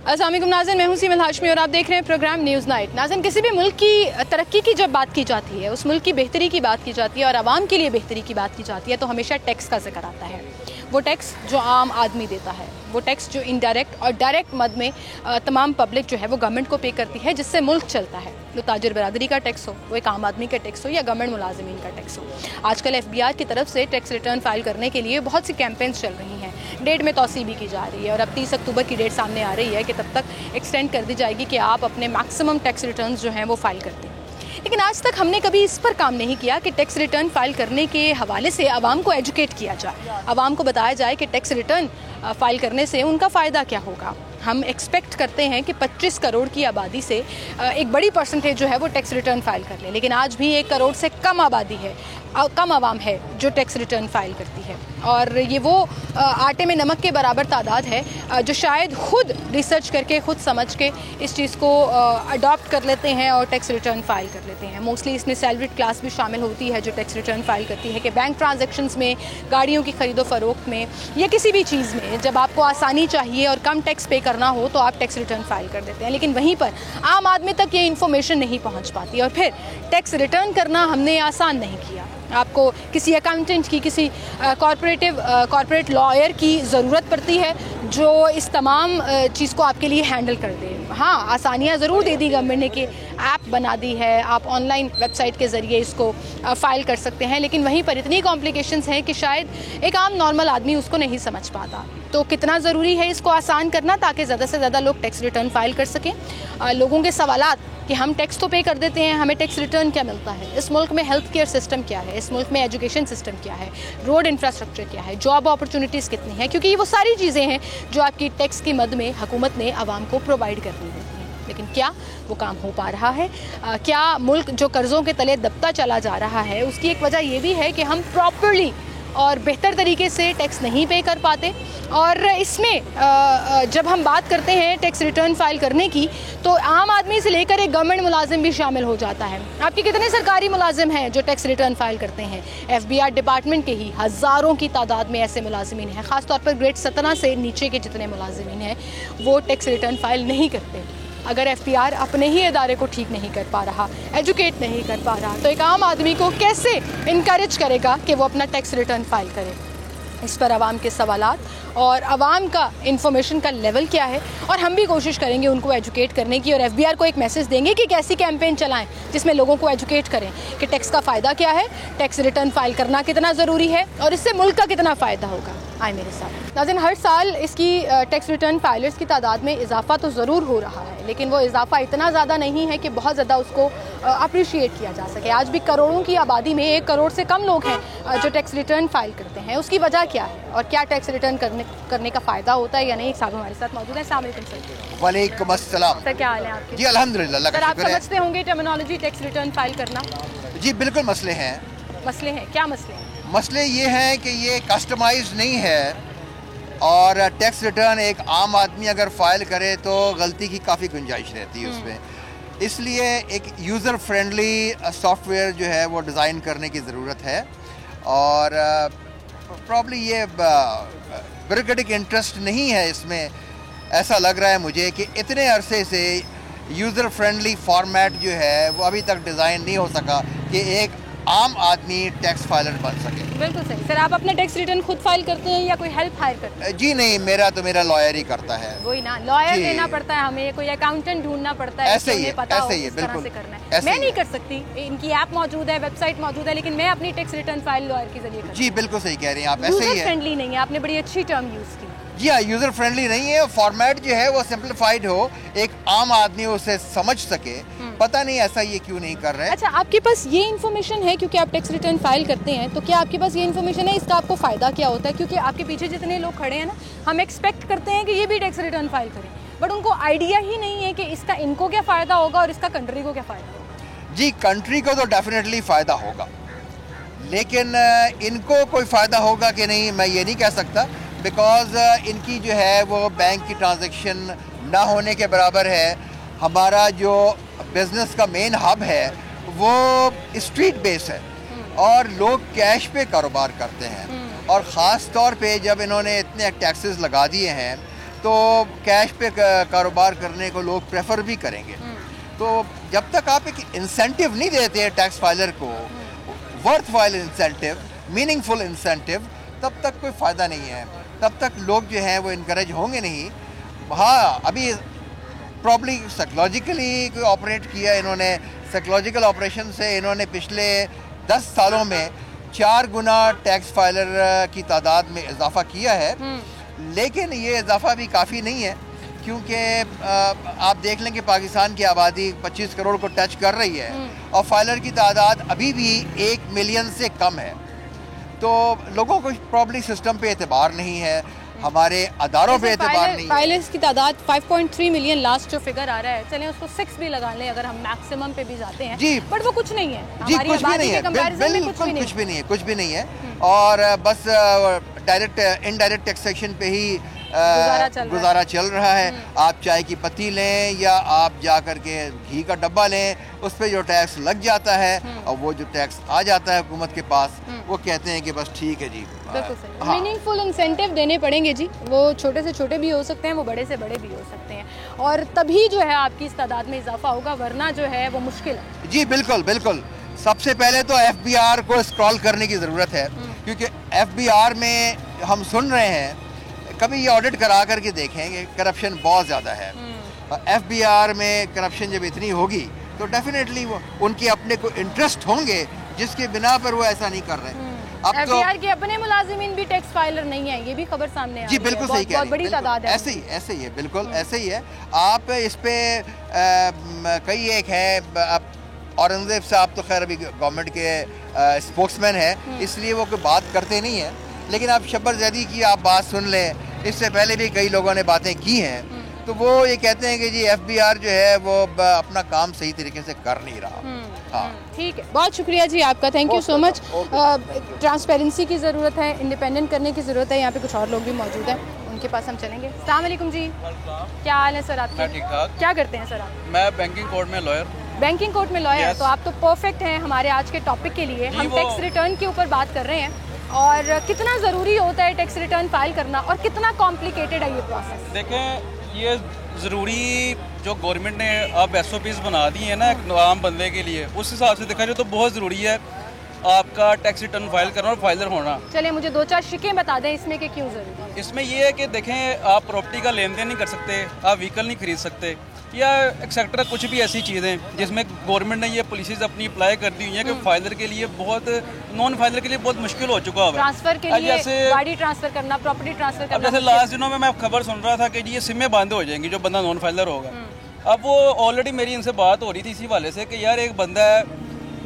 अस्सलाम वालेकुम नाज़रीन, मैं हूं सीमल हाशमी और आप देख रहे हैं प्रोग्राम न्यूज़ नाइट। नाज़रीन, किसी भी मुल्क की तरक्की की जब बात की जाती है, उस मुल्क की बेहतरी की बात की जाती है और आवाम के लिए बेहतरी की बात की जाती है, तो हमेशा टैक्स का जिक्र आता है। वो टैक्स जो आम आदमी देता है, वो टैक्स जो इनडायरेक्ट और डायरेक्ट मद में तमाम पब्लिक जो है वो गवर्नमेंट को पे करती है, जिससे मुल्क चलता है। वो ताजिर बरादरी का टैक्स हो, वो एक आम आदमी का टैक्स हो या गवर्नमेंट मुलाजिमीन का टैक्स हो। आजकल FBI की तरफ से टैक्स रिटर्न फाइल करने के लिए बहुत सी कैंपेन्स चल रही हैं। डेट में तौसी भी की जा रही है और अब 30 अक्टूबर की डेट सामने आ रही है कि तब तक एक्सटेंड कर दी जाएगी कि आप अपने मैक्सिमम टैक्स रिटर्न्स जो हैं वो फाइल कर दें। लेकिन आज तक हमने कभी इस पर काम नहीं किया कि टैक्स रिटर्न फाइल करने के हवाले से आवाम को एजुकेट किया जाए, आवाम को बताया जाए कि टैक्स रिटर्न फाइल करने से उनका फ़ायदा क्या होगा। हम एक्सपेक्ट करते हैं कि 25 करोड़ की आबादी से एक बड़ी परसेंटेज जो है वो टैक्स रिटर्न फाइल कर ले, लेकिन आज भी 1 करोड़ से कम आबादी है, कम आवाम है जो टैक्स रिटर्न फाइल करती है। और ये वो आटे में नमक के बराबर तादाद है जो शायद खुद रिसर्च करके, खुद समझ के इस चीज़ को अडॉप्ट कर लेते हैं और टैक्स रिटर्न फाइल कर लेते हैं। मोस्टली इसमें सैलरीड क्लास भी शामिल होती है जो टैक्स रिटर्न फाइल करती है कि बैंक ट्रांजैक्शंस में, गाड़ियों की खरीदो फरोख्त में या किसी भी चीज़ में जब आपको आसानी चाहिए और कम टैक्स पे करना हो तो आप टैक्स रिटर्न फाइल कर देते हैं। लेकिन वहीं पर आम आदमी तक ये इन्फॉर्मेशन नहीं पहुँच पाती और फिर टैक्स रिटर्न करना हमने आसान नहीं किया। आपको किसी अकाउंटेंट की, किसी कॉर्पोरेट लॉयर की ज़रूरत पड़ती है जो इस तमाम चीज़ को आपके लिए हैंडल कर दे। हाँ, आसानियाँ ज़रूर दे दी गवर्नमेंट ने कि ऐप बना दी है, आप ऑनलाइन वेबसाइट के ज़रिए इसको फ़ाइल कर सकते हैं, लेकिन वहीं पर इतनी कॉम्प्लिकेशंस हैं कि शायद एक आम नॉर्मल आदमी उसको नहीं समझ पाता। तो कितना ज़रूरी है इसको आसान करना ताकि ज़्यादा से ज़्यादा लोग टैक्स रिटर्न फाइल कर सकें। लोगों के सवालात कि हम टैक्स तो पे कर देते हैं, हमें टैक्स रिटर्न क्या मिलता है, इस मुल्क में हेल्थ केयर सिस्टम क्या है, इस मुल्क में एजुकेशन सिस्टम क्या है, रोड इंफ्रास्ट्रक्चर क्या है, जॉब अपॉर्चुनिटीज़ कितनी है, क्योंकि ये वो सारी चीज़ें हैं जो आपकी टैक्स की मद में हुकूमत ने आवाम को प्रोवाइड करनी होती हैं। लेकिन क्या वो काम हो पा रहा है? क्या मुल्क जो कर्ज़ों के तले दबता चला जा रहा है उसकी एक वजह ये भी है कि हम प्रॉपरली और बेहतर तरीके से टैक्स नहीं पे कर पाते। और इसमें जब हम बात करते हैं टैक्स रिटर्न फाइल करने की तो आम आदमी से लेकर एक गवर्नमेंट मुलाजिम भी शामिल हो जाता है। आपके कितने सरकारी मुलाजिम हैं जो टैक्स रिटर्न फाइल करते हैं? FBI डिपार्टमेंट के ही हज़ारों की तादाद में ऐसे मुलाजिमीन हैं, ख़ासतौर पर ग्रेड 17 से नीचे के जितने मुलाजिमीन हैं वो टैक्स रिटर्न फाइल नहीं करते। अगर FTR अपने ही इदारे को ठीक नहीं कर पा रहा, एजुकेट नहीं कर पा रहा, तो एक आम आदमी को कैसे इनकरेज करेगा कि वो अपना टैक्स रिटर्न फाइल करे? इस पर आवाम के सवालात और आवाम का इंफॉर्मेशन का लेवल क्या है, और हम भी कोशिश करेंगे उनको एजुकेट करने की और FBR को एक मैसेज देंगे कि कैसी कैंपेन चलाएं जिसमें लोगों को एजुकेट करें कि टैक्स का फ़ायदा क्या है, टैक्स रिटर्न फाइल करना कितना ज़रूरी है और इससे मुल्क का कितना फ़ायदा होगा। आए मेरे साथ। नाज़रीन, हर साल इसकी टैक्स रिटर्न फाइलर्स की तादाद में इजाफा तो ज़रूर हो रहा है, लेकिन वो इजाफा इतना ज़्यादा नहीं है कि बहुत ज़्यादा उसको अप्रिशिएट किया जा सके। आज भी करोड़ों की आबादी में 1 करोड़ से कम लोग हैं जो टैक्स रिटर्न फाइल करते हैं। उसकी वजह क्या है और क्या टैक्स रिटर्न करने का फ़ायदा होता है या नहीं? साहब हमारे साथ मौजूद है। अस्सलाम वालेकुम सर। वालेकुम अस्सलाम सर, क्या हाल है आपके? जी अल्हम्दुलिल्लाह। सर, आप समझते होंगे टर्मिनोलॉजी टैक्स रिटर्न फाइल करना? जी बिल्कुल मसले हैं। मसले हैं? क्या मसले हैं? मसले ये हैं कि ये कस्टमाइज नहीं है और टैक्स रिटर्न एक आम आदमी अगर फाइल करे तो गलती की काफ़ी गुंजाइश रहती है उसमें। इसलिए एक यूज़र फ्रेंडली सॉफ्टवेयर जो है वो डिज़ाइन करने की ज़रूरत है और प्रॉब्ली ये ब्यूरोक्रेटिक इंटरेस्ट नहीं है इसमें। ऐसा लग रहा है मुझे कि इतने अरसे से यूज़र फ्रेंडली फॉर्मेट जो है वो अभी तक डिज़ाइन नहीं हो सका कि एक आम आदमी टैक्स फाइलर बन सके। बिल्कुल सही। सर, आप अपने टैक्स रिटर्न खुद फाइल करते हैं या कोई हेल्प हायर करते हैं? जी नहीं, मेरा लॉयर ही करता है। वही ना, लॉयर देना पड़ता है हमें, कोई अकाउंटेंट ढूंढना पड़ता है, ऐसे ही है, बिल्कुल करना है। मैं नहीं कर सकती, इनकी ऐप मौजूद है, वेबसाइट मौजूद है, लेकिन मैं अपनी टैक्स रिटर्न फाइल लॉयर के जरिए करती हूं। जी बिल्कुल सही कह रही हैं आप। ऐसे ही है, फ्रेंडली नहीं है। आपने बड़ी अच्छी टर्म यूज की। जी हाँ, यूज़र फ्रेंडली नहीं है। फॉर्मेट जो है वो सिंप्लीफाइड हो, एक आम आदमी उसे समझ सके। पता नहीं ऐसा ये क्यों नहीं कर रहे हैं। अच्छा, आपके पास ये इन्फॉर्मेशन है क्योंकि आप टैक्स रिटर्न फाइल करते हैं, तो क्या आपके पास ये इन्फॉर्मेशन है इसका आपको फ़ायदा क्या होता है? क्योंकि आपके पीछे जितने लोग खड़े हैं ना, हम एक्सपेक्ट करते हैं कि ये भी टैक्स रिटर्न फाइल करें, बट उनको आइडिया ही नहीं है कि इसका इनको क्या फ़ायदा होगा और इसका कंट्री को क्या फ़ायदा होगा। जी, कंट्री को तो डेफिनेटली फ़ायदा होगा, लेकिन इनको कोई फ़ायदा होगा कि नहीं मैं ये नहीं कह सकता, बिकॉज इनकी जो है वो बैंक की ट्रांजैक्शन ना होने के बराबर है। हमारा जो बिज़नेस का मेन हब है वो स्ट्रीट बेस है और लोग कैश पे कारोबार करते हैं और ख़ास तौर पे जब इन्होंने इतने टैक्सेस लगा दिए हैं तो कैश पे कारोबार करने को लोग प्रेफर भी करेंगे। तो जब तक आप एक इंसेंटिव नहीं देते टैक्स फाइलर को, worth while incentive, meaningful incentive, तब तक कोई फ़ायदा नहीं है, तब तक लोग जो हैं वो इनकरेज होंगे नहीं। हाँ, अभी प्रॉब्ली साइकोलॉजिकली कोई ऑपरेट किया इन्होंने, साइकोलॉजिकल ऑपरेशन से इन्होंने पिछले 10 सालों में 4 गुना टैक्स फाइलर की तादाद में इजाफा किया है। लेकिन ये इजाफा भी काफ़ी नहीं है, क्योंकि आप देख लें कि पाकिस्तान की आबादी 25 करोड़ को टच कर रही है और फाइलर की तादाद अभी भी 1 मिलियन से कम है। तो लोगों को प्रॉब्ली सिस्टम पे एतबार नहीं है, हमारे अदारों पे एतबार नहीं है। फाइलर्स की तादाद 5.3 मिलियन लास्ट जो फिगर आ रहा है, चलें उसको 6 भी लगा लें अगर हम मैक्सिमम पे भी जाते हैं जी, बट वो कुछ नहीं है जी, कुछ भी नहीं है, बिल्कुल कुछ भी नहीं है, कुछ भी नहीं है। और बस डायरेक्ट इनडायरेक्ट टैक्सेशन पे ही गुजारा चल रहा है। आप चाय की पत्ती लें या आप जा कर के घी का डब्बा लें, उस पर जो टैक्स लग जाता है और वो जो टैक्स आ जाता है हुकूमत के पास, वो कहते हैं कि बस ठीक है जी। बिल्कुल सही। मीनिंगफुल इंसेंटिव देने पड़ेंगे जी, वो छोटे से छोटे भी हो सकते हैं, वो बड़े से बड़े भी हो सकते हैं, और तभी जो है आपकी इस तादाद में इजाफा होगा, वरना जो है वो मुश्किल है। जी बिल्कुल बिल्कुल। सबसे पहले तो FBR को स्क्रॉल करने की ज़रूरत है, क्योंकि FBR में हम सुन रहे हैं, कभी ये ऑडिट करा करके देखेंगे, करप्शन बहुत ज़्यादा है। FBR में करप्शन जब इतनी होगी तो डेफिनेटली वो उनके अपने को इंटरेस्ट होंगे जिसके बिना पर वो ऐसा नहीं कर रहे हैं। अब FBR के अपने मुलाजिमीन भी टैक्स फाइलर नहीं है, ये भी खबर सामने आई है। जी बिल्कुल सही कह रही हैं, बड़ी तादाद है। ऐसे ही है, बिल्कुल ऐसे ही है। आप इस पे कई एक है, औरंगजेब साहब तो खैर अभी गवर्नमेंट के स्पोक्समैन है, इसलिए वो कोई बात करते नहीं है, लेकिन आप शब्बर जैदी की आप बात सुन लें, इससे पहले भी कई लोगों ने बातें की हैं, तो वो ये कहते हैं कि जी FBR जो है वो अपना काम सही तरीके से कर नहीं रहा। हाँ ठीक है, बहुत शुक्रिया जी आपका, thank you so much. Transparency की ज़रूरत है, इंडिपेंडेंट करने की ज़रूरत है। यहाँ पे कुछ और लोग भी मौजूद हैं, उनके पास हम चलेंगे। अस्सलाम वालेकुम जी, क्या हाल है सर आपके? ठीक ठाक। क्या करते हैं सर आप? मैं बैंकिंग कोर्ट में लॉयर। बैंकिंग कोर्ट में लॉयर, तो आप तो परफेक्ट हैं हमारे आज के टॉपिक के लिए। हम टैक्स रिटर्न के ऊपर बात कर रहे हैं, और कितना ज़रूरी होता है टैक्स रिटर्न फाइल करना, और कितना कॉम्प्लिकेटेड है ये प्रोसेस। देखें, ये ज़रूरी जो गवर्नमेंट ने अब SOPs बना दी है ना एक आम बंदे के लिए, उस हिसाब से देखा जाए तो बहुत ज़रूरी है आपका टैक्स रिटर्न फाइल करना और फाइलर होना। चलिए मुझे 2-4 शिकें बता दें इसमें कि क्यों ज़रूरी है। इसमें ये है कि देखें, आप प्रॉपर्टी का लेन देन नहीं कर सकते, आप व्हीकल नहीं खरीद सकते, या एक्सेट्रा कुछ भी ऐसी चीज़ें जिसमें गवर्नमेंट ने ये पॉलिसीज अपनी अप्लाई कर दी हुई हैं कि फाइलर के लिए बहुत, नॉन फाइलर के लिए बहुत मुश्किल हो चुका है ट्रांसफर के लिए, जैसे गाड़ी ट्रांसफर करना, प्रॉपर्टी ट्रांसफर करना। जैसे लास्ट दिनों में मैं खबर सुन रहा था कि ये सिमें बंद हो जाएंगी जो बंदा नॉन फाइलर होगा। अब वो ऑलरेडी मेरी इनसे बात हो रही थी इसी वाले से कि यार एक बंदा है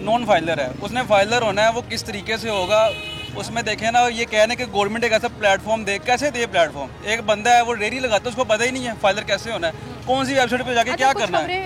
नॉन फाइलर है, उसने फाइलर होना है, वो किस तरीके से होगा उसमें देखें ना। ये कह रहे हैं कि गवर्नमेंट एक ऐसा प्लेटफॉर्म दे, कैसे दे प्लेटफॉर्म? एक बंदा है वो रेडी लगाता है, उसको पता ही नहीं है फाइलर कैसे होना है, कौन सी वेबसाइट पे जाके क्या करना है।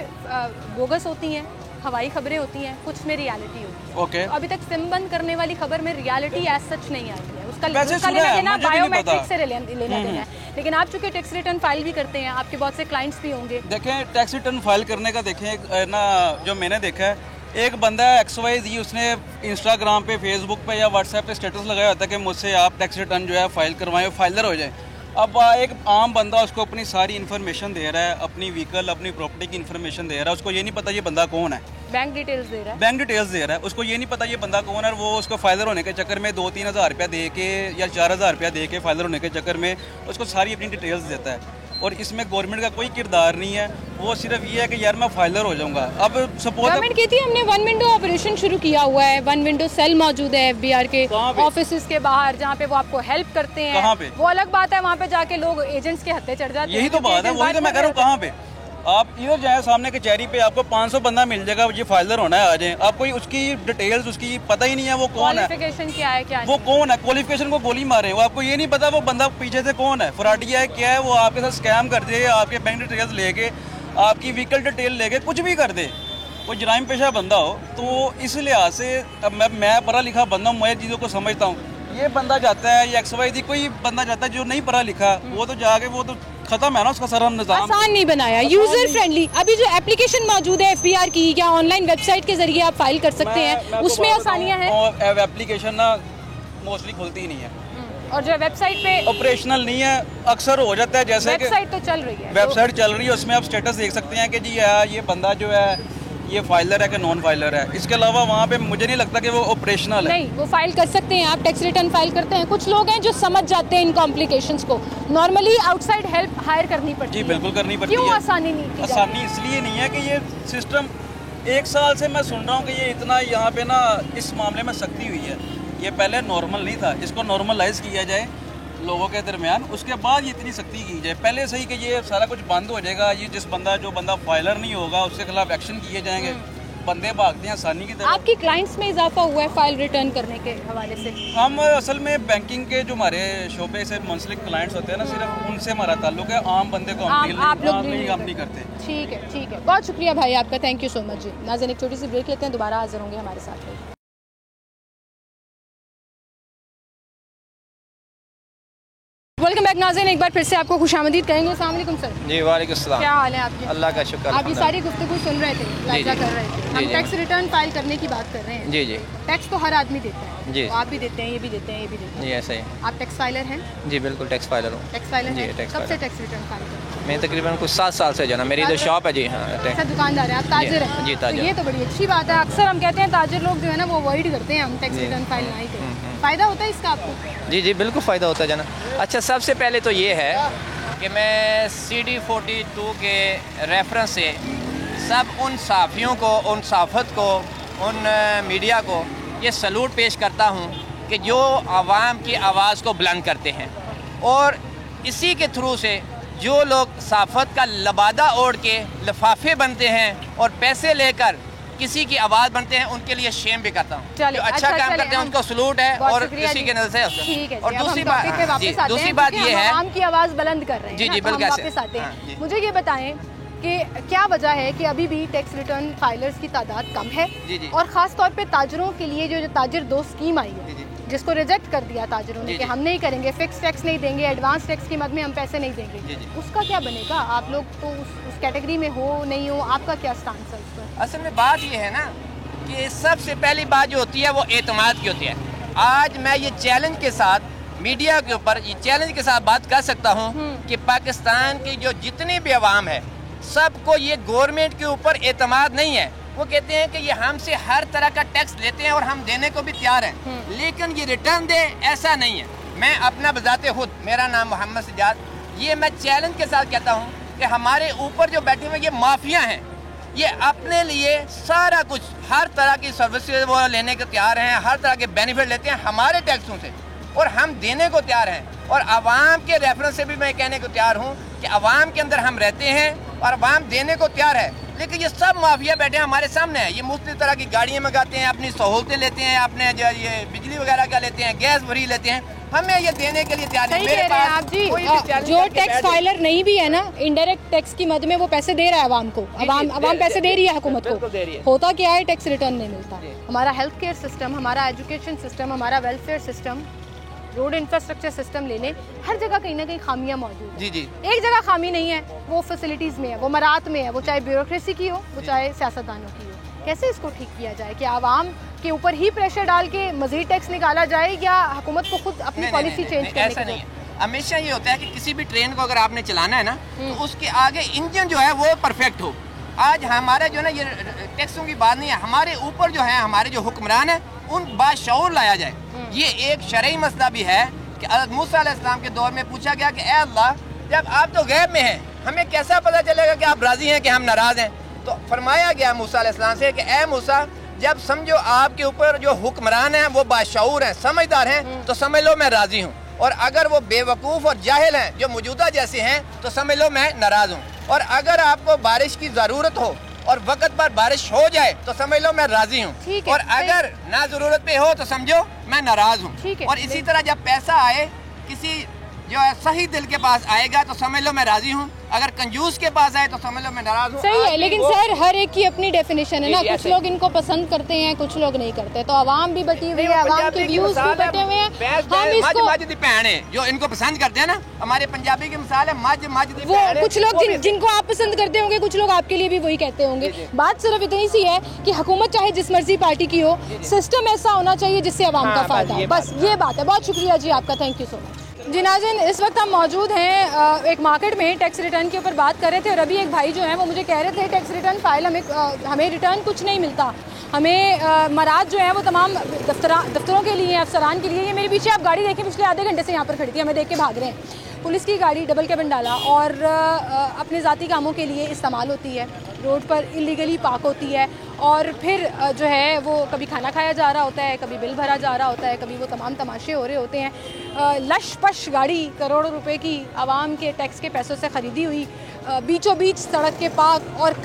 बोगस होती हैं, हवाई खबरें होती हैं, कुछ में रियलिटी होती है। ओके, अभी तक सिम बंद करने वाली खबर में रियलिटी एज सच नहीं आई है, उसका लेना देना बायोमेट्रिक से लेना देना है। लेकिन आप चूंकि टैक्स रिटर्न फाइल भी करते हैं, आपके बहुत से क्लाइंट्स भी होंगे। देखें, टैक्स रिटर्न फाइल करने का देखें ना, जो मैंने देखा है, एक बंदा XYZ उसने इंस्टाग्राम पे, फेसबुक पे या व्हाट्सएप पे स्टेटस लगाया होता है कि मुझसे आप टैक्स रिटर्न जो है फाइल करवाएं, फाइलर हो जाए। अब एक आम बंदा उसको अपनी सारी इन्फॉर्मेशन दे रहा है, अपनी व्हीकल, अपनी प्रॉपर्टी की इन्फॉर्मेशन दे रहा है, उसको ये नहीं पता ये बंदा कौन है। बैंक डिटेल्स दे रहा है, बैंक डिटेल्स दे रहा है, उसको ये नहीं पता ये बंदा कौन है। वो उसको फाइलर होने के चक्कर में 2-3 हज़ार रुपया दे के या 4 हज़ार रुपया दे के फाइलर होने के चक्कर में उसको सारी अपनी डिटेल्स देता है, और इसमें गवर्नमेंट का कोई किरदार नहीं है। वो सिर्फ ये है कि यार मैं फाइलर हो जाऊंगा। अब सपोज गवर्नमेंट कहती है हमने 1 विंडो ऑपरेशन शुरू किया हुआ है, 1 विंडो सेल मौजूद है FBR के ऑफिस के बाहर, जहाँ पे वो आपको हेल्प करते हैं। कहाँ पे? वो अलग बात है, वहाँ पे जाके लोग एजेंट्स के हत्थे चढ़ जाते हैं। यही तो बात है, वही तो मैं कह रहा हूँ। कहाँ पे आप इधर जाए सामने कचहरी पे, आपको 500 बंदा मिल जाएगा, ये फाइलर होना है, आ जाए। आपको उसकी डिटेल्स उसकी पता ही नहीं है, वो कौन है, क्वालिफिकेशन क्या है, क्या वो कौन है, क्वालिफिकेशन को गोली मारे, वो आपको ये नहीं पता वो बंदा पीछे से कौन है, फ्रॉडिया है, क्या है, वो आपके साथ स्कैम कर दे, आपके बैंक डिटेल्स लेके, आपकी व्हीकल डिटेल लेके कुछ भी कर दे। वो जराइम पेशा बंदा हो, तो इस लिहाज से अब मैं पढ़ा लिखा बंदा हूँ, मैं चीज़ों को समझता हूँ। ये बंदा जाता है, या XYZ कोई बंदा जाता है जो नहीं पढ़ा लिखा, वो तो जाके वो तो खत्म है ना, उसका सारा निजाम आसान नहीं बनाया, यूजर फ्रेंडली। अभी जो एप्लीकेशन मौजूद है FBR की, या ऑनलाइन वेबसाइट के जरिए आप फाइल कर सकते हैं, उसमें आसानियां हैं। और एप्लीकेशन ना मोस्टली खुलती ही नहीं है, और जो वेबसाइट पे ऑपरेशनल नहीं है, अक्सर हो जाता है जैसे कि वेबसाइट तो चल रही है, वेबसाइट चल रही है, उसमें आप स्टेटस देख सकते हैं कि जी ये बंदा जो है ये फाइलर है कि नॉन फाइलर है। इसके अलावा वहाँ पे मुझे नहीं लगता कि वो ऑपरेशनल है। नहीं, वो फाइल कर सकते हैं, आप टैक्स रिटर्न फाइल करते हैं। कुछ लोग हैं जो समझ जाते हैं इन कॉम्प्लिकेशंस को, नॉर्मली आउटसाइड हेल्प हायर करनी पड़ती जी है। बिल्कुल करनी पड़ती है। क्यों आसानी नहीं की आसानी इसलिए नहीं है कि ये सिस्टम 1 साल से मैं सुन रहा हूँ कि ये इतना यहाँ पे ना इस मामले में सख्ती हुई है। ये पहले नॉर्मल नहीं था, इसको नॉर्मलाइज किया जाए लोगों के दरमियान, उसके बाद ये इतनी सख्ती की जाए। पहले से ही कि ये सारा कुछ बंद हो जाएगा, ये जो बंदा फाइलर नहीं होगा उसके खिलाफ एक्शन किए जाएंगे, बंदे भागते हैं आसानी की तरफ। आपकी क्लाइंट्स में इजाफा हुआ है फाइल रिटर्न करने के हवाले से? हम असल में बैंकिंग के जो हमारे शोबे से मुंसलिक क्लाइंट्स होते हैं ना, सिर्फ उनसे हमारा ताल्लुक है, आम बंदे को हम नहीं करते। ठीक है, ठीक है, बहुत शुक्रिया भाई आपका, थैंक यू सो मच जी। नाज़रीन, एक छोटी सी ब्रेक लेते हैं, दोबारा हाजिर होंगे हमारे साथ। वेलकम बैक नाज़रीन, एक बार फिर से आपको खुशामदीद कहेंगे। अस्सलाम वालेकुम सर। जी वालेकुम सलाम। क्या हाल है आपके? अल्लाह का शुक्र। आप ये सारी गुफ्तगू सुन रहे थे, लाइजा कर रहे थे, हम टैक्स रिटर्न फाइल करने की बात कर रहे हैं। जी जी। टैक्स तो हर आदमी देता है जी। तो आप भी देते हैं, ये भी देते हैं, ये भी देते हैं। जी ऐसा ही। आप टैक्स फाइलर हैं? जी बिल्कुल टैक्स फाइलर हूँ। टैक्स फाइलर जी, हैं? टैक्स कब से फाइलर। टैक्स रिटर्न फाइल करते हैं? मैं तकरीबन कुछ 7 साल से जो ना मेरी इधर शॉप है जी। हाँ अच्छा, दुकानदार है आप, ताजिर हैं? जी, तो ताजिर। ये तो बड़ी अच्छी बात है। अक्सर हम कहते हैं ताजिर लोग जो है ना वो अवॉइड करते हैं, हम टैक्स रिटर्न फाइल ना ही करें। फ़ायदा होता है इसका आपको? जी जी बिल्कुल फ़ायदा होता है जना। अच्छा, सबसे पहले तो ये है कि मैं CD42 के रेफरेंस से सब उन साफ़ियों को, उन सहाफ़त को, उन मीडिया को ये सलूट पेश करता हूँ कि जो आवाम की आवाज़ को बुलंद करते हैं, और इसी के थ्रू से जो लोग सहाफ़त का लबादा ओढ़ के लिफाफे बनते हैं और पैसे लेकर किसी की आवाज़ बनते हैं, उनके लिए शेम भी करता हूँ। जो अच्छा काम करते हैं उनको सलूट है, और इसी के नज़र से। ठीक है, और दूसरी बात ये है, आवाम की आवाज़ बुलंद कर रहे हैं। जी जी बिल्कुल वापस आते हैं। मुझे ये बताएं कि क्या वजह है कि अभी भी टैक्स रिटर्न फाइलर्स की तादाद कम है, और ख़ास तौर पे ताजरों के लिए जो ताजिर दो स्कीम आई है, जिसको रिजेक्ट कर दिया ताजरों ने कि हम नहीं करेंगे, फिक्स टैक्स नहीं देंगे, एडवांस टैक्स की मद में हम पैसे नहीं देंगे, उसका क्या बनेगा? आप लोग तो उस कैटेगरी में हो नहीं हो, आपका क्या स्टांस है उस पर? असल में बात ये है ना कि सबसे पहली बात जो होती है वो एतमाद की होती है। आज मैं ये चैलेंज के साथ मीडिया के ऊपर ये चैलेंज के साथ बात कर सकता हूँ कि पाकिस्तान की जो जितनी भी अवाम है, सबको ये गवर्नमेंट के ऊपर एतमाद नहीं है। वो कहते हैं कि ये हमसे हर तरह का टैक्स लेते हैं और हम देने को भी तैयार हैं, लेकिन ये रिटर्न दे, ऐसा नहीं है। मैं अपना बजाते खुद, मेरा नाम मोहम्मद सज्जाद, ये मैं चैलेंज के साथ कहता हूँ कि हमारे ऊपर जो बैठे हुए ये माफिया हैं, ये अपने लिए सारा कुछ, हर तरह की सर्विसेज वो लेने को तैयार हैं, हर तरह के बेनिफिट लेते हैं हमारे टैक्सों से, और हम देने को तैयार हैं। और आवाम के रेफरेंस से भी मैं कहने को तैयार हूँ कि आवाम के अंदर हम रहते हैं और आवाम देने को तैयार है, लेकिन ये सब माफिया बैठे हैं हमारे सामने हैं। ये मुख्तलिफ तरह की गाड़ियाँ मंगाते हैं, अपनी सहूलतें लेते हैं, अपने जो ये बिजली वगैरह का लेते हैं, गैस फ्री लेते हैं, हमें ये देने के लिए तैयार नहीं। मेरे पास आप जी, जो टैक्स फाइलर नहीं भी है ना, इनडायरेक्ट टैक्स की मद में वो पैसे दे रहा है आवाम को, आवाम पैसे दे रही है हुकूमत को। होता क्या है, टैक्स रिटर्न नहीं मिलता। हमारा हेल्थ केयर सिस्टम, हमारा एजुकेशन सिस्टम, हमारा welfare system, road infrastructure system ले लें, हर जगह कहीं ना कहीं खामियां मौजूद हैं। जी जी। एक जगह खामी नहीं है, वो फैसिलिटीज़ में है, वो मरात में है, वो चाहे ब्यूरोक्रेसी की हो, वो चाहे सियासतदानों की हो। कैसे इसको ठीक किया जाए कि आवाम के ऊपर ही प्रेशर डाल के मजीद टैक्स निकाला जाए, या हुकूमत को खुद अपनी पॉलिसी चेंज करने ऐसा नहीं है। हमेशा ये होता है कि किसी भी ट्रेन को अगर आपने चलाना है ना, तो उसके आगे इंजन जो है वो परफेक्ट हो। आज हमारे जो ना ये टैक्सों की बात नहीं है, हमारे ऊपर जो है हमारे जो हुक्मरान है उन बाशऊर लाया जाए। ये एक शरई मसला भी है कि हज़रत मूसा अलैहिस्सलाम के दौर में पूछा गया कि ए अल्लाह, जब आप तो गैब में हैं, हमें कैसा पता चलेगा कि आप राजी हैं कि हम नाराज़ हैं? तो फरमाया गया मूसा अलैहिस्सलाम से कि ए मूसा, जब समझो आपके ऊपर जो हुक्मरान हैं वो बाशऊर हैं, समझदार हैं, तो समझ लो मैं राजी हूँ, और अगर वो बेवकूफ़ और जाहिल हैं जो मौजूदा जैसे हैं, तो समझ लो मैं नाराज़ हूँ। और अगर आपको बारिश की ज़रूरत हो और वक्त पर बारिश हो जाए तो समझ लो मैं राजी हूँ, और अगर ना ज़रूरत पे हो तो समझो मैं नाराज़ हूँ। और इसी तरह जब पैसा आए किसी जो है सही दिल के पास आएगा तो समझ लो मैं राजी हूँ, अगर कंजूस के पास आए तो समझ लो मैं नाराज हूँ। सही है, लेकिन सर हर एक की अपनी डेफिनेशन है ना, कुछ लोग इनको पसंद करते हैं, कुछ लोग नहीं करते, तो आवाम भी बटी हुई है, आवाम के व्यूज भी बटे हुए हैं। हम इसको मज दी भैन है जो इनको पसंद करते हैं ना, हमारे पंजाबी की मिसाल है मज दी वो कुछ लोग जिनको आप पसंद करते होंगे, कुछ लोग आपके लिए भी वही कहते होंगे। बात सिर्फ इतनी सी है कि हुकूमत चाहे जिस मर्जी पार्टी की हो, सिस्टम ऐसा होना चाहिए जिससे आवाम का फायदा हो, बस ये बात है। बहुत शुक्रिया जी आपका, थैंक यू सो मच। जी नाज़रीन, इस वक्त हम मौजूद हैं एक मार्केट में, टैक्स रिटर्न के ऊपर बात कर रहे थे और अभी एक भाई जो है वो मुझे कह रहे थे टैक्स रिटर्न फाइल हमें रिटर्न कुछ नहीं मिलता, हमें मराद जो है वो तमाम दफ्तरों के लिए, अफसरान के लिए। ये मेरे पीछे आप गाड़ी देखें, पिछले आधे घंटे से यहाँ पर खड़ी थी, हमें देख के भाग रहे हैं। पुलिस की गाड़ी डबल कैबिन डाला और अपने ज़ाती कामों के लिए इस्तेमाल होती है, रोड पर इलीगली पार्क होती है और फिर जो है वो कभी खाना खाया जा रहा होता है, कभी बिल भरा जा रहा होता है, कभी वो तमाम तमाशे हो रहे होते हैं। लश पश गाड़ी करोड़ों रुपए की आवाम के टैक्स के पैसों से ख़रीदी हुई, बीचों बीच सड़क के पार्क, और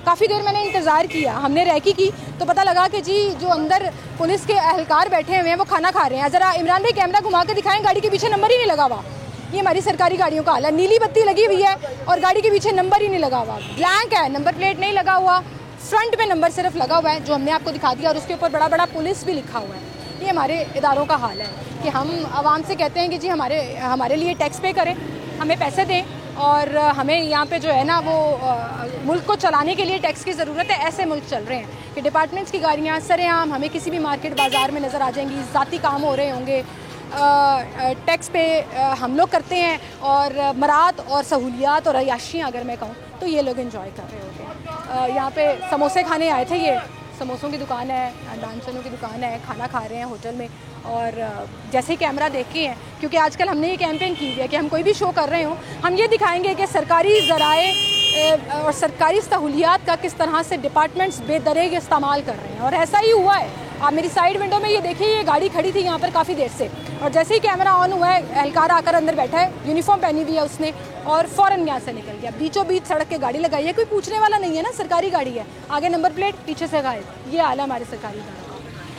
काफ़ी देर मैंने इंतज़ार किया, हमने रैकी की तो पता लगा कि जी जो अंदर पुलिस के अहलकार बैठे हुए हैं वो खाना खा रहे हैं। ज़रा इमरान भाई कैमरा घुमा के दिखाएं, गाड़ी के पीछे नंबर ही नहीं लगा हुआ। ये हमारी सरकारी गाड़ियों का हाल है, नीली बत्ती लगी हुई है और गाड़ी के पीछे नंबर ही नहीं लगा हुआ, ब्लैंक है, नंबर प्लेट नहीं लगा हुआ, फ्रंट में नंबर सिर्फ लगा हुआ है जो हमने आपको दिखा दिया और उसके ऊपर बड़ा बड़ा पुलिस भी लिखा हुआ है। ये हमारे इदारों का हाल है कि हम आवाम से कहते हैं कि जी हमारे लिए टैक्स पे करें, हमें पैसे दें और हमें यहाँ पे जो है ना वो मुल्क को चलाने के लिए टैक्स की ज़रूरत है। ऐसे मुल्क चल रहे हैं कि डिपार्टमेंट्स की गाड़ियाँ सरेआम हमें किसी भी मार्केट बाज़ार में नज़र आ जाएंगी, ज़ाती काम हो रहे होंगे, टैक्स पे हम लोग करते हैं और मरात और सहूलियात और अयाशियाँ अगर मैं कहूँ तो ये लोग एंजॉय कर रहे होते हैं। यहाँ पे समोसे खाने आए थे, ये समोसों की दुकान है, डांचनों की दुकान है, खाना खा रहे हैं होटल में। और जैसे ही कैमरा देखे हैं, क्योंकि आजकल हमने ये कैंपेन की है कि हम कोई भी शो कर रहे हों हम ये दिखाएंगे कि सरकारी ज़राए और सरकारी सहूलियात का किस तरह से डिपार्टमेंट्स बेदरेग इस्तेमाल कर रहे हैं, और ऐसा ही हुआ है। आप मेरी साइड विंडो में ये देखिए, ये गाड़ी खड़ी थी यहाँ पर काफ़ी देर से और जैसे ही कैमरा ऑन हुआ है एहलकार आकर अंदर बैठा है, यूनिफॉर्म पहनी हुई है उसने और फ़ौरन यहाँ से निकल गया। बीचों बीच सड़क के गाड़ी लगाई है, कोई पूछने वाला नहीं है ना, सरकारी गाड़ी है, आगे नंबर प्लेट, पीछे से गायब। ये हाल है हमारे सरकारी गाड़ी।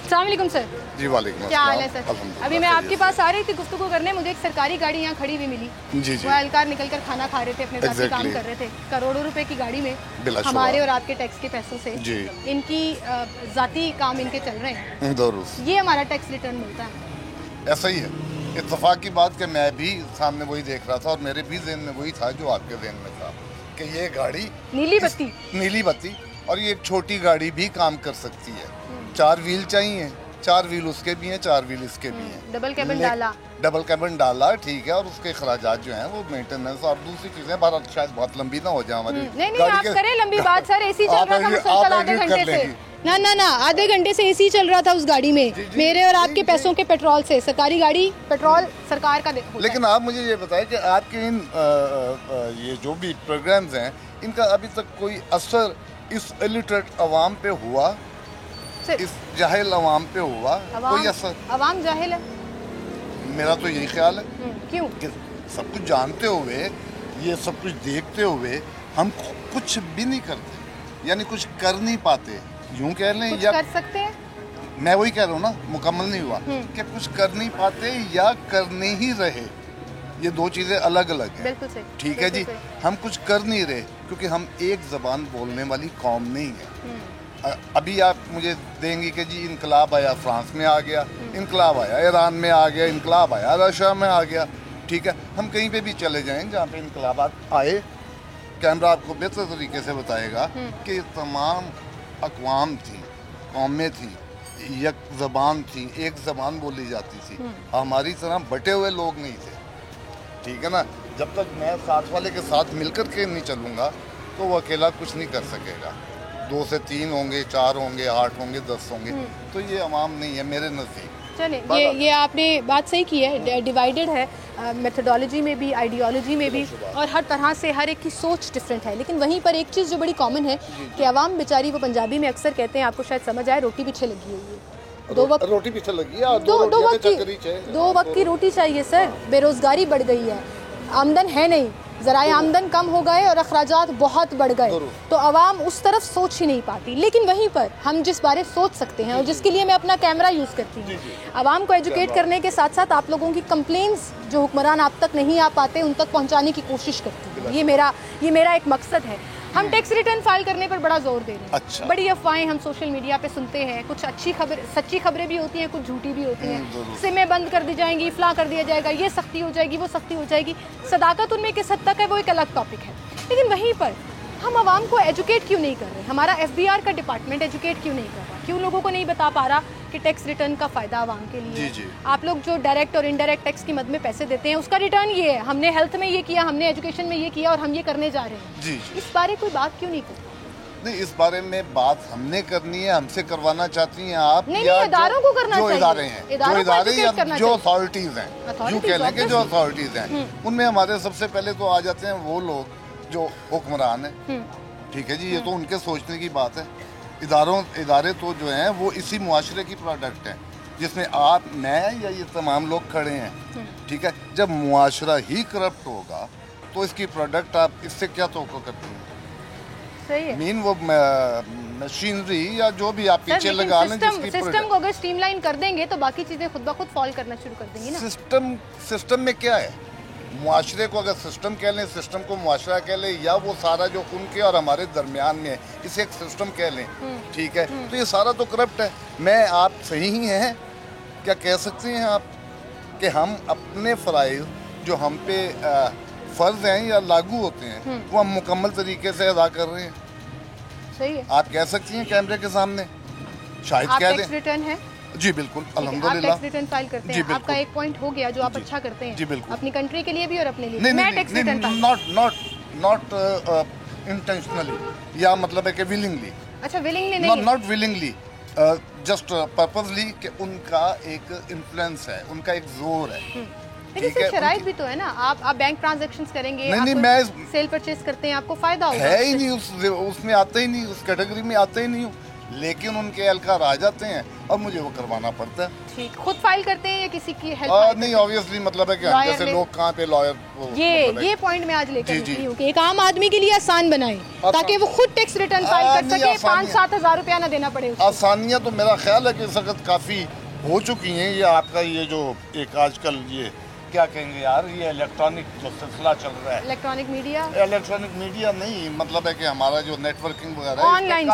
अस्सलाम वालेकुम सर। जी वालेकुम। क्या हाल है सर? अभी मैं आपके पास आ रही थी गुफ्तगू करने, मुझे एक सरकारी गाड़ी यहाँ खड़ी हुई मिली। जी जी। वो एहलकार निकल कर खाना खा रहे थे, अपने ज़ाती काम कर रहे थे, करोड़ों रुपए की गाड़ी में हमारे और आपके टैक्स के पैसों से जी इनकी ज़ाती काम इनके चल रहे हैं, ये हमारा टैक्स रिटर्न मिलता है। ऐसा ही है, इत्तेफाक की बात कि मैं भी सामने वही देख रहा था और मेरे भी ज़हन में वही था जो आपके ज़हन में था कि ये गाड़ी नीली बत्ती और ये एक छोटी गाड़ी भी काम कर सकती है। 4 व्हील चाहिए, 4 व्हील उसके भी हैं, 4 व्हील इसके भी हैं, डबल कैबिन डाला ठीक है, और उसके खराजात जो हैं वो मेंटेनेंस और दूसरी चीजें भारत शायद बहुत लंबी ना हो जाए हमारी। नहीं आप करें लंबी बात सर, एसी चल रहा था मुसलसल आधे घंटे से, ना आधे घंटे से एसी चल रहा था उस गाड़ी में, मेरे और आपके पैसों के पेट्रोल से। सरकारी गाड़ी, पेट्रोल सरकार का। लेकिन आप मुझे ये बताएं कि आपके इन ये जो भी प्रोग्राम्स हैं इनका अभी तक कोई असर इस इलिटरेट अवाम पे हुआ, इस जाहिल अवाम पे हुआ कोई असर? अवाम जाहिल है, मेरा तो यही ख्याल है। क्यों? कि सब कुछ जानते हुए, ये सब कुछ देखते हुए हम कुछ भी नहीं करते, यानी कुछ कर नहीं पाते, यूं कह लें, या कर सकते हैं। मैं वही कह रहा हूँ ना, मुकम्मल नहीं हुआ कि कुछ कर नहीं पाते या करने ही रहे, ये दो चीज़ें अलग अलग हैं। बिल्कुल सही, ठीक है जी। हम कुछ कर नहीं रहे क्योंकि हम एक ज़बान बोलने वाली कौम नहीं है। अभी आप मुझे देंगे कि जी इनकलाब आया, फ्रांस में आ गया, इनकलाब आया ईरान में आ गया, इनकलाब आया रशिया में आ गया, ठीक है, हम कहीं पे भी चले जाएं जहाँ पे इनकलाबात आए, कैमरा आपको बेहतर तरीके से बताएगा कि तमाम अक़वाम थी, कौमें थी, एक ज़बान थी, एक ज़बान बोली जाती थी, हमारी तरह बटे हुए लोग नहीं थे, ठीक है ना। जब तक मैं साथ वाले के साथ मिलकर के नहीं चलूँगा तो वो अकेला कुछ नहीं कर सकेगा। 2 से 3 होंगे, 4 होंगे, 8 होंगे, 10 होंगे, तो ये अवाम नहीं है मेरे नज़दीक। चलिए, ये आपने बात सही की है, डिवाइडेड है मेथोडोलॉजी में भी, आइडियोलॉजी में भी, और हर तरह से हर एक की सोच डिफरेंट है। लेकिन वहीं पर एक चीज़ जो बड़ी कॉमन है कि अवाम बेचारी, वो पंजाबी में अक्सर कहते हैं, आपको शायद समझ आए, रोटी पीछे लगी हुई है। 2 वक्त रोटी पीछे लगी है, 2 वक्त की रोटी चाहिए सर। बेरोजगारी बढ़ गई है, आमदन है नहीं, ज़राए आमदन कम हो गए और अखराजात बहुत बढ़ गए, तो आवाम उस तरफ सोच ही नहीं पाती। लेकिन वहीं पर हम जिस बारे सोच सकते हैं और जिसके लिए मैं अपना कैमरा यूज़ करती हूँ, आवाम को एजुकेट करने के साथ साथ आप लोगों की कंप्लेंट्स जो हुक्मरान आप तक नहीं आ पाते उन तक पहुँचाने की कोशिश करती हूँ। ये मेरा एक मकसद है। हम टैक्स रिटर्न फाइल करने पर बड़ा जोर दे रहे हैं। अच्छा। बड़ी अफवाहें हम सोशल मीडिया पे सुनते हैं, कुछ सच्ची खबरें भी होती हैं, कुछ झूठी भी होती हैं। सिमें बंद कर दी जाएंगी, फला कर दिया जाएगा, ये सख्ती हो जाएगी, वो सख्ती हो जाएगी। सदाकत उनमें किस हद तक है वो एक अलग टॉपिक है। लेकिन वहीं पर हम आवाम को एजुकेट क्यों नहीं कर रहे? हमारा FBR का डिपार्टमेंट एजुकेट क्यों नहीं कर रहा? क्यों लोगों को नहीं बता पा रहा कि टैक्स रिटर्न का फ़ायदा आवाम के लिए है? आप लोग जो डायरेक्ट और इनडायरेक्ट टैक्स की मद में पैसे देते हैं उसका रिटर्न ये है, हमने हेल्थ में ये किया, हमने एजुकेशन में ये किया और हम ये करने जा रहे हैं। इस बारे कोई बात क्यों नहीं करते? नहीं, इस बारे में बात हमने करनी है, हमसे करवाना चाहती हैं आप नहीं, या इदारों को करना जो चाहिए। इदारे हैं, जो इदारे या जो अथॉरिटीज हैं, यूँ कह लें कि जो अथॉरिटीज हैं, उनमें हमारे सबसे पहले तो आ जाते हैं वो लोग जो हुक्मरान है। ठीक है जी, ये तो उनके सोचने की बात है। इदारे तो जो हैं वो इसी मुआशरे की प्रोडक्ट हैं जिसमें आप, मैं या ये तमाम लोग खड़े हैं। ठीक है, जब मुआशरा ही करप्ट होगा तो इसकी प्रोडक्ट आप इससे क्या तवक्को करते हैं? सही है। मीन वो मशीनरी या जो भी आप पीछे लगा लें, सिस्टम को अगर स्ट्रीमलाइन कर देंगे तो बाकी चीजें खुद ब खुद फॉल करना शुरू कर देंगी ना। सिस्टम में क्या है? मुआशरे को अगर सिस्टम कह लें, सिस्टम को मुआशरा कह लें, या वो सारा जो उनके और हमारे दरमियान में है इसे एक सिस्टम कह लें। ठीक है, तो ये सारा तो करप्ट है। मैं आप सही ही हैं, क्या कह सकते हैं आप कि हम अपने फ़राइज़ जो हम पे फ़र्ज हैं या लागू होते हैं वो हम मुकम्मल तरीके से अदा कर रहे हैं? सही है। आप कह सकती हैं कैमरे के सामने, शायद कह दें। रिटर्न है जी बिल्कुल, अल्हम्दुलिल्लाह। टैक्स रिटर्न फाइल करते हैं, आपका एक पॉइंट हो गया जो आप अच्छा करते हैं। जी बिल्कुल, अपनी कंट्री के लिए भी और अपने लिए। मैं टैक्स रिटर्न नॉट इंटेंशनली, या मतलब है कि विलिंगली। अच्छा, विलिंगली नहीं, नॉट विलिंगली, जस्ट पर्पसली कि उनका एक इन्फ्लुएंस है, उनका एक जोर है। लेकिन सिर्फ शराइत भी तो है ना, आप बैंक ट्रांजैक्शंस करेंगे, नहीं, मैं सेल परचेज करते हैं, आपको फायदा होगा। है ही नहीं, उसमें आते ही नहीं, उस कैटेगरी में आते ही नहीं हूँ, लेकिन उनके एहलकार आ जाते हैं और मुझे वो करवाना पड़ता है। ठीक, खुद फाइल करते हैं या किसी की हेल्प? नहीं, ऑब्वियसली मतलब है कि जैसे लोग कहाँ पे लॉयर, ये पॉइंट मैं आज लेकर निकली हूँ कि एक आम आदमी के लिए आसान बनाए ताकि वो खुद टैक्स रिटर्न फाइल कर सके, 5-7 हज़ार रुपया ना देना पड़े। आसानियाँ तो मेरा ख्याल है कि इस वक्त काफ़ी हो चुकी हैं। ये आपका ये जो एक आजकल ये क्या कहेंगे यार, ये इलेक्ट्रॉनिक जो सिलसिला चल रहा है, इलेक्ट्रॉनिक मीडिया नहीं, मतलब है कि हमारा जो नेटवर्किंग वगैरह ऑनलाइन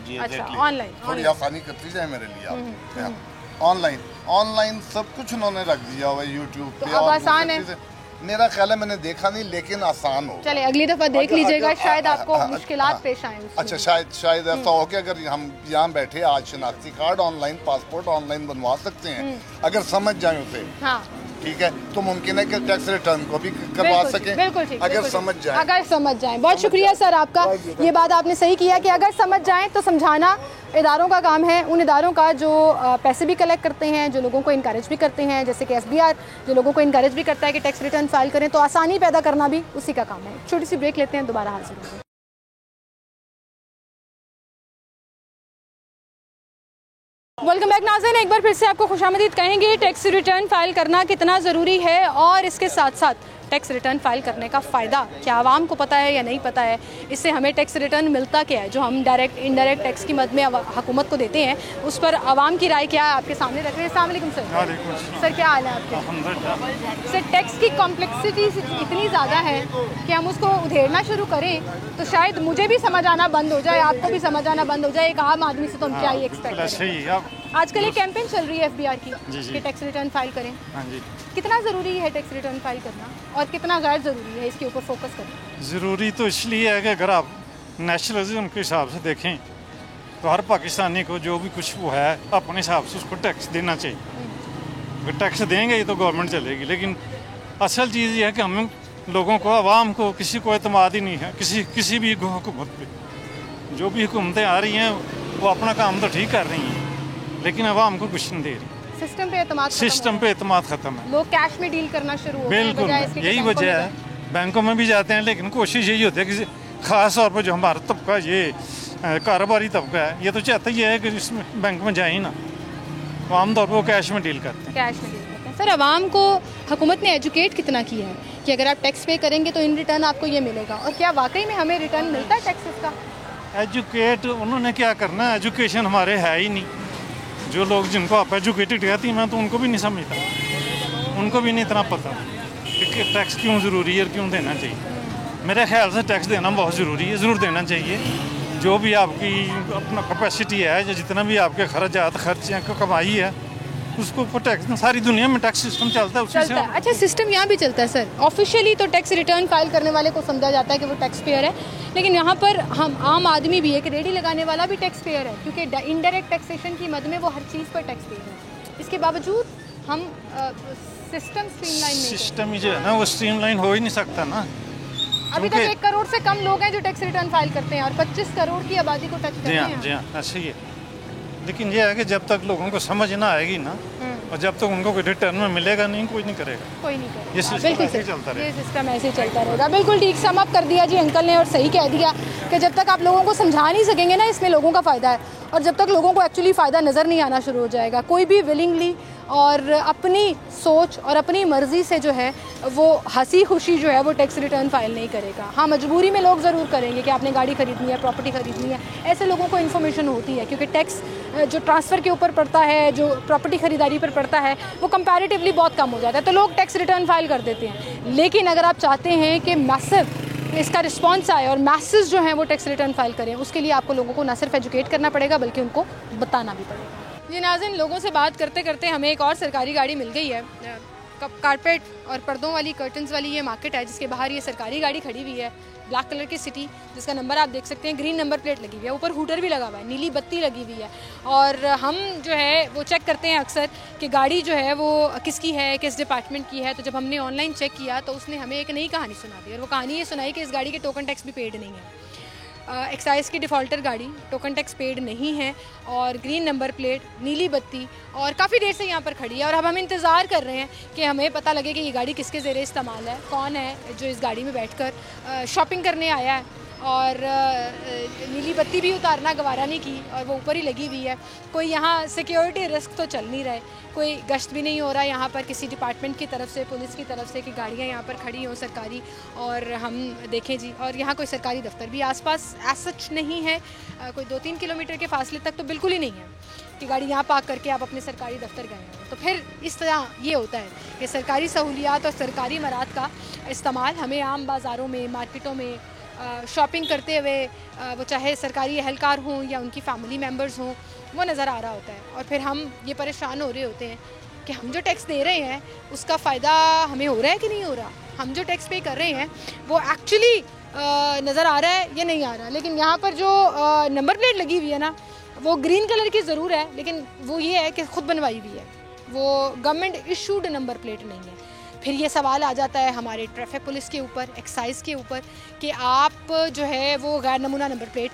जी, ऑनलाइन थोड़ी आसानी करती जाए मेरे लिए। ऑनलाइन सब कुछ उन्होंने रख दिया हुआ है यूट्यूब पे। अब आसान है, मेरा ख्याल है, मैंने देखा नहीं लेकिन आसान हो। चले अगली दफा देख लीजिएगा, शायद आपको मुश्किलात पेश आए। अच्छा, शायद ऐसा हो कि अगर हम यहाँ बैठे आज शनाख्ती कार्ड ऑनलाइन, पासपोर्ट ऑनलाइन बनवा सकते हैं अगर समझ जाए उसे। हाँ, ठीक है, तो मुमकिन है कि टैक्स रिटर्न को भी करवा सकें। बिल्कुल ठीक, अगर समझ जाए। बहुत शुक्रिया सर आपका, ये बात आपने सही किया कि अगर समझ जाए तो समझाना इदारों का काम है। उन इदारों का जो पैसे भी कलेक्ट करते हैं, जो लोगों को इनकरेज भी करते हैं, जैसे कि FBR जो लोगों को इनकरेज भी करता है कि टैक्स रिटर्न फाइल करें, तो आसानी पैदा करना भी उसी का काम है। छोटी सी ब्रेक लेते हैं, दोबारा हाजिर होंगे। वेलकम बैक नाज़रीन, एक बार फिर से आपको खुशामदीद कहेंगे। टैक्स रिटर्न फाइल करना कितना ज़रूरी है और इसके साथ साथ टैक्स रिटर्न फाइल करने का फ़ायदा क्या आवाम को पता है या नहीं पता है, इससे हमें टैक्स रिटर्न मिलता क्या है, जो हम डायरेक्ट इनडायरेक्ट टैक्स की मद में हुकूमत को देते हैं, उस पर आवाम की राय क्या है आपके सामने रख रहे हैं। अस्सलाम वालेकुम सर। सर क्या हाल है आपके? सर टैक्स की कॉम्प्लेक्सिटी इतनी ज़्यादा है कि हम उसको उधेड़ना शुरू करें तो शायद मुझे भी समझ आना बंद हो जाए, आपको भी समझ आना बंद हो जाए। एक आम आदमी से तो हम क्या ही एक्सपेक्ट करें। आजकल एक कैंपेन चल रही है FBR की कि टैक्स रिटर्न फाइल करें। कितना ज़रूरी है टैक्स रिटर्न फाइल करना और कितना गैर ज़रूरी है, इसके ऊपर फोकस करें। ज़रूरी तो इसलिए है कि अगर आप नेशनलिज्म के हिसाब से देखें तो हर पाकिस्तानी को जो भी कुछ वो है अपने हिसाब से उसको टैक्स देना चाहिए। अगर टैक्स देंगे तो गवर्नमेंट चलेगी, लेकिन असल चीज़ ये है कि हम लोगों को, आवाम को, किसी को एतमाद ही नहीं है किसी भी हुकूमत पे। जो भी हुकूमतें आ रही हैं वो अपना काम तो ठीक कर रही हैं लेकिन आवाम को कुछ नहीं दे रही। सिस्टम पे एतमाद खत्म है, लोग कैश में डील करना शुरू हो गए। बिल्कुल, यही वजह है। बैंकों में भी जाते हैं लेकिन कोशिश यही होती है कि ख़ास तौर पर जो हमारा तबका, ये कारोबारी तबका है, ये तो चाहता ही है कि इसमें बैंक में जाए ही ना, तो आमतौर पर वो कैश में डील करते हैं। सर, आवाम को हुकूमत ने एजुकेट कितना किया है कि अगर आप टैक्स पे करेंगे तो इन रिटर्न आपको ये मिलेगा, और क्या वाकई में हमें रिटर्न मिलता है टैक्सेस का? एजुकेट उन्होंने क्या करना है, एजुकेशन हमारे है ही नहीं। जो लोग जिनको आप एजुकेटेड कहती हैं, मैं तो उनको भी नहीं समझता, उनको भी नहीं इतना पता कि टैक्स क्यों ज़रूरी है और क्यों देना चाहिए। मेरे ख्याल से टैक्स देना बहुत ज़रूरी है, ज़रूर देना चाहिए। जो भी आपकी अपना कैपेसिटी है, या जितना भी आपके खर्च या कमाई है, उसको ऊपर टैक्स, सारी दुनिया में टैक्स सिस्टम चलता है उसी से। अच्छा, सिस्टम यहाँ भी चलता है सर। ऑफिशियली तो टैक्स रिटर्न फाइल करने वाले को समझा जाता है कि वो टैक्स पेयर है, लेकिन यहाँ पर हम आम आदमी भी, एक रेडी लगाने वाला भी टैक्स पेयर है, क्योंकि इनडायरेक्ट टैक्सेशन की मद में वो हर चीज़ पर टैक्स पेयर है। इसके बावजूद हम सिस्टम ही जो है ना, वो स्ट्रीमलाइन हो ही नहीं सकता ना। अभी तक 1 करोड़ से कम लोग हैं जो टैक्स रिटर्न फाइल करते हैं, और 25 करोड़ की आबादी को टच करते हैं। जी हाँ, ऐसे ही है। लेकिन ये है कि जब तक लोगों को समझ ना आएगी ना, और जब तक उनको कोई रिटर्न में मिलेगा नहीं, कोई नहीं करेगा। ये सिस्टम ऐसे चलता रहेगा। ये सिस्टम ऐसे चलता रहेगा। बिल्कुल ठीक सम अप कर दिया जी अंकल ने, और सही कह दिया कि जब तक आप लोगों को समझा नहीं सकेंगे ना, इसमें लोगों का फ़ायदा है, और जब तक लोगों को एक्चुअली फ़ायदा नज़र नहीं आना शुरू हो जाएगा, कोई भी विलिंगली और अपनी सोच और अपनी मर्ज़ी से जो है वो हंसी खुशी जो है वो टैक्स रिटर्न फाइल नहीं करेगा। हाँ, मजबूरी में लोग ज़रूर करेंगे कि आपने गाड़ी खरीदनी है, प्रॉपर्टी खरीदनी है, ऐसे लोगों को इन्फॉर्मेशन होती है, क्योंकि टैक्स जो ट्रांसफ़र के ऊपर पड़ता है, जो प्रॉपर्टी खरीदारी पर पड़ता है, वो कंपैरेटिवली बहुत कम हो जाता है, तो लोग टैक्स रिटर्न फाइल कर देते हैं। लेकिन अगर आप चाहते हैं कि मैसिव इसका रिस्पांस आए और मैसेज जो हैं वो टैक्स रिटर्न फाइल करें, उसके लिए आपको लोगों को ना सिर्फ एजुकेट करना पड़ेगा बल्कि उनको बताना भी पड़ेगा। जी नाज़रीन, लोगों से बात करते करते हमें एक और सरकारी गाड़ी मिल गई है। कारपेट और पर्दों वाली, कर्टन्स वाली ये मार्केट है, जिसके बाहर ये सरकारी गाड़ी खड़ी हुई है, ब्लैक कलर की सिटी, जिसका नंबर आप देख सकते हैं, ग्रीन नंबर प्लेट लगी हुई है, ऊपर हूटर भी लगा हुआ है, नीली बत्ती लगी हुई है। और हम जो है वो चेक करते हैं अक्सर कि गाड़ी जो है वो किसकी है, किस डिपार्टमेंट की है। तो जब हमने ऑनलाइन चेक किया तो उसने हमें एक नई कहानी सुना दी, और वो कहानी ये सुनाई कि इस गाड़ी के टोकन टैक्स भी पेड नहीं है। एक्साइज की डिफ़ॉल्टर गाड़ी, टोकन टैक्स पेड नहीं है, और ग्रीन नंबर प्लेट, नीली बत्ती, और काफ़ी देर से यहाँ पर खड़ी है। और अब हम इंतज़ार कर रहे हैं कि हमें पता लगे कि ये गाड़ी किसके ज़ेरे इस्तेमाल है, कौन है जो इस गाड़ी में बैठकर शॉपिंग करने आया है। और नीली बत्ती भी उतारना गवारा नहीं की, और वो ऊपर ही लगी हुई है। कोई यहाँ सिक्योरिटी रिस्क तो चल नहीं रहा है, कोई गश्त भी नहीं हो रहा है यहाँ पर किसी डिपार्टमेंट की तरफ से, पुलिस की तरफ से, कि गाड़ियाँ यहाँ पर खड़ी हों सरकारी, और हम देखें जी। और यहाँ कोई सरकारी दफ्तर भी आसपास एज सच नहीं है, कोई 2-3 किलोमीटर के फासले तक तो बिल्कुल ही नहीं है कि गाड़ी यहाँ पार्क करके आप अपने सरकारी दफ्तर गए हैं। तो फिर इस तरह ये होता है कि सरकारी सहूलियात और सरकारी मराद का इस्तेमाल हमें आम बाज़ारों में, मार्केटों में शॉपिंग करते हुए, वो चाहे सरकारी एहलकार हों या उनकी फैमिली मेम्बर्स हों, वो नज़र आ रहा होता है। और फिर हम ये परेशान हो रहे होते हैं कि हम जो टैक्स दे रहे हैं उसका फ़ायदा हमें हो रहा है कि नहीं हो रहा, हम जो टैक्स पे कर रहे हैं वो एक्चुअली नज़र आ रहा है या नहीं आ रहा। लेकिन यहाँ पर जो नंबर प्लेट लगी हुई है ना, वो ग्रीन कलर की ज़रूर है, लेकिन वो ये है कि ख़ुद बनवाई हुई है, वो गवर्नमेंट इशूड नंबर प्लेट नहीं है। फिर ये सवाल आ जाता है हमारे ट्रैफिक पुलिस के ऊपर, एक्साइज़ के ऊपर, कि आप जो है वो गैर नमूना नंबर प्लेट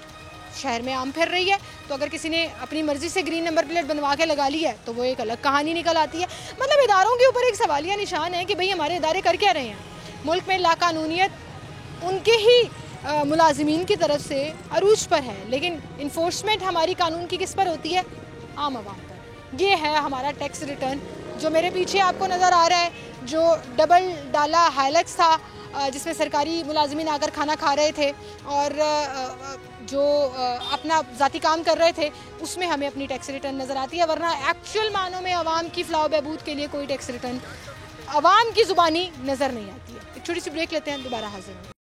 शहर में आम फिर रही है, तो अगर किसी ने अपनी मर्ज़ी से ग्रीन नंबर प्लेट बनवा के लगा ली है तो वो एक अलग कहानी निकल आती है। मतलब इदारों के ऊपर एक सवालिया निशान है कि भाई हमारे इदारे कर क्या रहे हैं। मुल्क में लाकानूनियत उनके ही मुलाजिमीन की तरफ से अरूज पर है, लेकिन इन्फोर्समेंट हमारी कानून की किस पर होती है? आम आवाम पर। ये है हमारा टैक्स रिटर्न। जो मेरे पीछे आपको नज़र आ रहा है, जो डबल डाला हाइलक्स था जिसमें सरकारी मुलाजिमीन आकर खाना खा रहे थे और जो अपना ज़ाती काम कर रहे थे, उसमें हमें अपनी टैक्स रिटर्न नज़र आती है। वरना एक्चुअल मानों में आवाम की फ़लाह बहबूद के लिए कोई टैक्स रिटर्न आवाम की ज़ुबानी नज़र नहीं आती है। एक छोटी सी ब्रेक लेते हैं, दोबारा हाजिर हैं।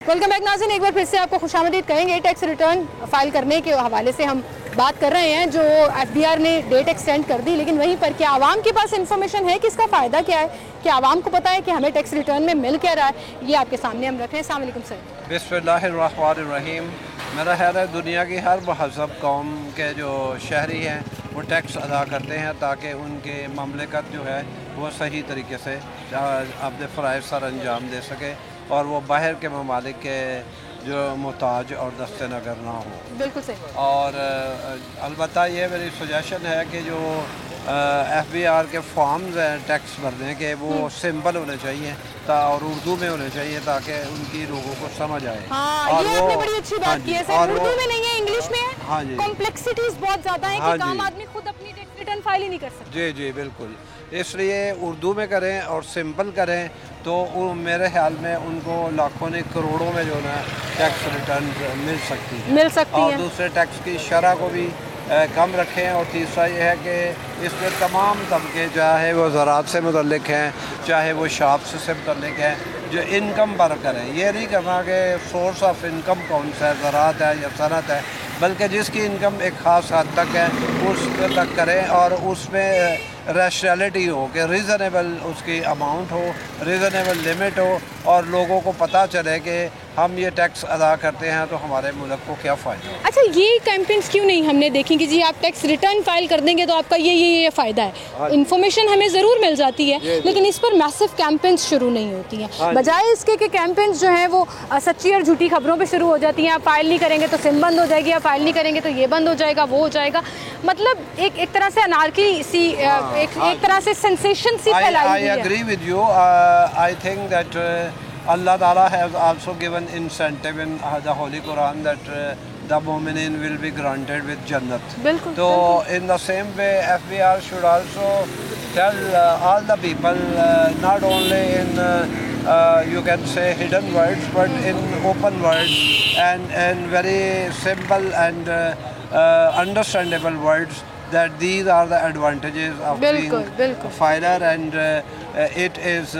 वेलकम बैक नाज़रीन, एक बार फिर से आपको खुशामदीद कहेंगे। टैक्स रिटर्न फाइल करने के हवाले से हम बात कर रहे हैं, जो FBR ने डेट एक्सटेंड कर दी, लेकिन वहीं पर क्या आवाम के पास इन्फॉर्मेशन है कि इसका फ़ायदा क्या है, क्या आवाम को पता है कि हमें टैक्स रिटर्न में मिल क्या रहा है, ये आपके सामने हम रख रहे हैं। अस्सलाम वालेकुम सर। बिस्मिल्लाहिर्रहमानिर्रहीम। मेरा ख्याल है दुनिया की हर महज़ब कौम के जो शहरी हैं वो टैक्स अदा करते हैं ताकि उनके ममलिकत जो है वो सही तरीके से अपने फ़राइज़ सर अंजाम दे सके और वो बाहर के ममालिक के जो मोहताज और दस्ते नगर ना हो। बिल्कुल सही। और अलबत्ता ये मेरी सजेशन है कि जो FBR के फॉर्म्स हैं टैक्स भरने के, वो सिंपल होने चाहिए और उर्दू में होने चाहिए ताकि उनकी लोगों को समझ आए। हाँ, और ये वो आपने बड़ी अच्छी बात की है सर। उर्दू में नहीं है, इंग्लिश में है, हाँ जी। कॉम्प्लेक्सिटीज बहुत ज़्यादा है हाँ कि आम जी। आदमी खुद अपनी टैक्स रिटर्न फाइल ही नहीं कर सकता। जी जी बिल्कुल, इसलिए उर्दू में करें और सिंपल करें तो मेरे ख्याल में उनको लाखों ने करोड़ों में जो है टैक्स रिटर्न मिल सकती है और दूसरे टैक्स की शरह को भी कम रखें। और तीसरा ये है कि इसमें तमाम तबके, चाहे वो ज़राअत से मुतल्लिक हैं, चाहे वो शॉप्स से मुतल्लिक हैं, जो इनकम पर करें। ये नहीं करना कि सोर्स ऑफ इनकम कौन सा है, ज़राअत है या सनत है, बल्कि जिसकी इनकम एक ख़ास हद तक है उस तक करें और उसमें रैशनैलिटी हो कि रीज़नेबल उसकी अमाउंट हो, रीज़नेबल लिमिट हो और लोगों को पता चले कि हम ये टैक्स अदा करते हैं तो हमारे मुल्क को क्या फ़ायदा है। अच्छा, ये कैंपेन्स क्यों नहीं हमने देखी कि जी आप टैक्स रिटर्न फाइल कर देंगे तो आपका ये फ़ायदा है। इन्फॉर्मेशन हमें ज़रूर मिल जाती है लेकिन इस पर मैसिव कैंपेन्स शुरू नहीं होती हैं। बजाय इसके कि कैंपेन्स जो हैं वो सच्ची और झूठी खबरों पर शुरू हो जाती हैं। आप फाइल नहीं करेंगे तो सिम बंद हो जाएगी, आप फाइल नहीं करेंगे तो ये बंद हो जाएगा, वो हो जाएगा। मतलब एक तरह से अनार्की सी, एक तरह से सेंसेशन सी फैलाई हुई है। I agree with you. I think that Allah Ta'ala has also given incentive in the Holy Quran that the mu'minin will be granted with Jannat. So in the same way FBR should also tell all the people, not only in you can say hidden words but in open words and very simple and understandable words, that these are the advantages of being a filer and it is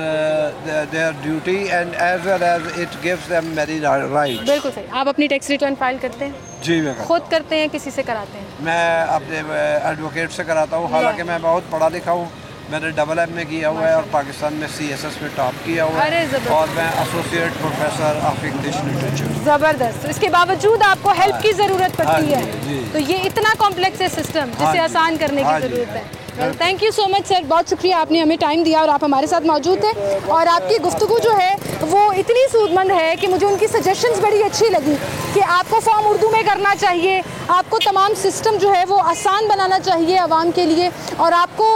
their duty and as well as it gives them many rights. बिल्कुल सही। आप अपनी tax return file करते हैं? जी मैं खुद करते हैं, किसी से कराते हैं? मैं अपने एडवोकेट से कराता हूँ। हालांकि मैं बहुत पढ़ा लिखा हूँ, मैंने डबल एम में किया हुआ है और पाकिस्तान में CSS में टॉप किया हुआ है और मैं associate professor of English literature. ज़बरदस्त। तो इसके बावजूद आपको हेल्प की ज़रूरत पड़ती है, तो ये इतना कॉम्प्लेक्स है सिस्टम जिसे आसान करने की ज़रूरत है। Thank you so much sir, बहुत शुक्रिया, आपने हमें टाइम दिया और आप हमारे साथ मौजूद थे और आपकी गुफ्तगू जो है वो इतनी सूदमंद है कि मुझे उनकी सजेशंस बड़ी अच्छी लगी कि आपको फॉर्म उर्दू में करना चाहिए, आपको तमाम सिस्टम जो है वो आसान बनाना चाहिए आवाम के लिए और आपको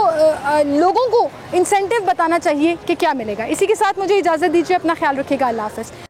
लोगों को इंसेंटिव बताना चाहिए कि क्या मिलेगा। इसी के साथ मुझे इजाज़त दीजिए, अपना ख्याल रखिएगा, अल्लाह हाफ़िज़।